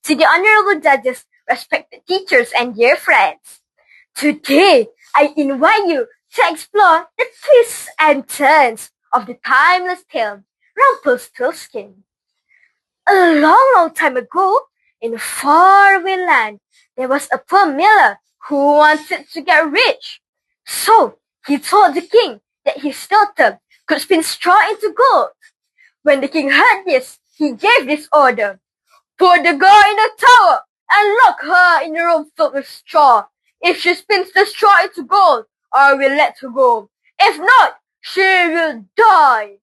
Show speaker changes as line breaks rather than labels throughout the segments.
to the honorable judges, respected teachers, and dear friends. Today, I invite you to explore the twists and turns of the timeless tale, Rumpelstiltskin. A long time ago, in a faraway land, there was a poor miller who wanted to get rich. So, he told the king that his daughter could spin straw into gold. When the king heard this, he gave this order: "Put the girl in the tower and lock her in a room filled with straw. If she spins the straw into gold, I will let her go. If not, she will die."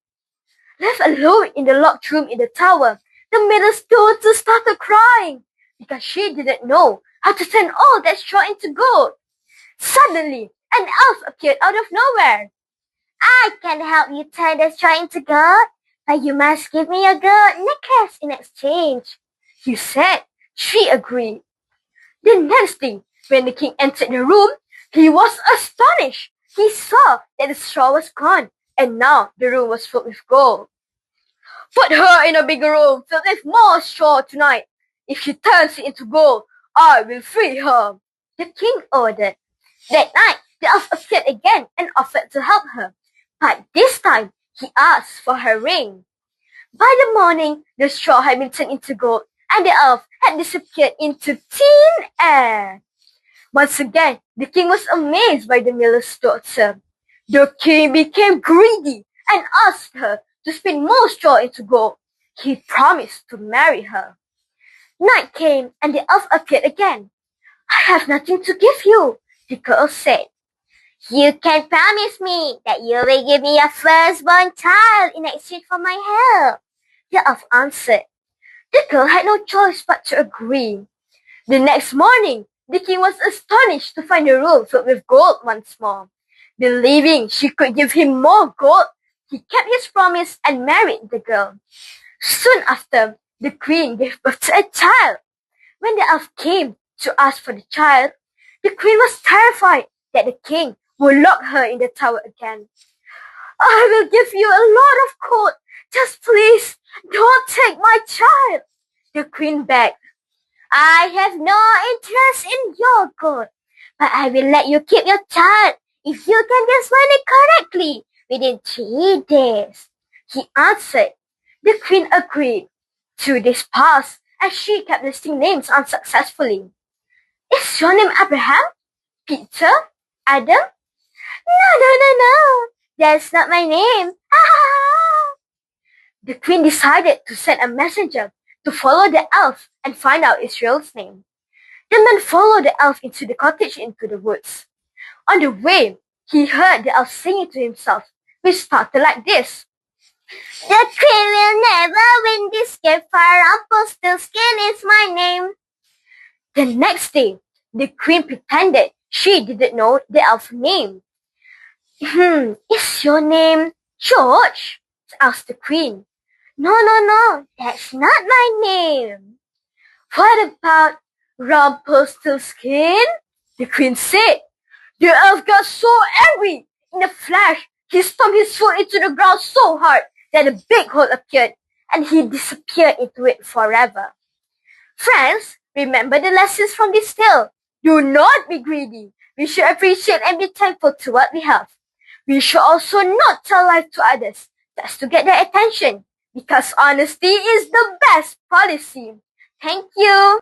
Left alone in the locked room in the tower, the miller's daughter started crying because she didn't know how to turn all that straw into gold. Suddenly, an elf appeared out of nowhere. "I can help you turn the straw into gold, but you must give me a gold necklace in exchange," he said. She agreed. The next day, when the king entered the room, he was astonished. He saw that the straw was gone, and now the room was filled with gold. "Put her in a bigger room filled with more straw tonight. If she turns it into gold, I will free her," the king ordered. That night, the elf appeared again and offered to help her, but this time he asked for her ring. By the morning, the straw had been turned into gold, and the elf had disappeared into thin air. Once again, the king was amazed by the miller's daughter. The king became greedy and asked her to spin more straw into gold. He promised to marry her. Night came, and the elf appeared again. "I have nothing to give you," the girl said. "You can promise me that you will give me your firstborn child in exchange for my help," the elf answered. The girl had no choice but to agree. The next morning, the king was astonished to find the room filled with gold once more. Believing she could give him more gold, he kept his promise and married the girl. Soon after, the queen gave birth to a child. When the elf came to ask for the child, the queen was terrified that the king would lock her in the tower again. "I will give you a lot of gold. Just please don't take my child," the queen begged. "I have no interest in your gold, but I will let you keep your child if you can guess my name correctly within 3 days," he answered. The queen agreed. 2 days passed, and she kept listing names unsuccessfully. "Is your name Abraham? Peter? Adam?" No. That's not my name." The queen decided to send a messenger to follow the elf and find out Israel's name. The man followed the elf into the cottage into the woods. On the way, he heard the elf singing to himself, which started like this: "The queen will never win this game, for Rumpelstiltskin is my name." The next day, the queen pretended she didn't know the elf's name. "Is your name George?" asked the queen. No, that's not my name." "What about Rumpelstiltskin?" the queen said. The elf got so angry. In a flash, he stomped his foot into the ground so hard that a big hole appeared, and he disappeared into it forever. Friends, remember the lessons from this tale. Do not be greedy. We should appreciate and be thankful to what we have. We should also not tell lies to others just to get their attention, because honesty is the best policy. Thank you.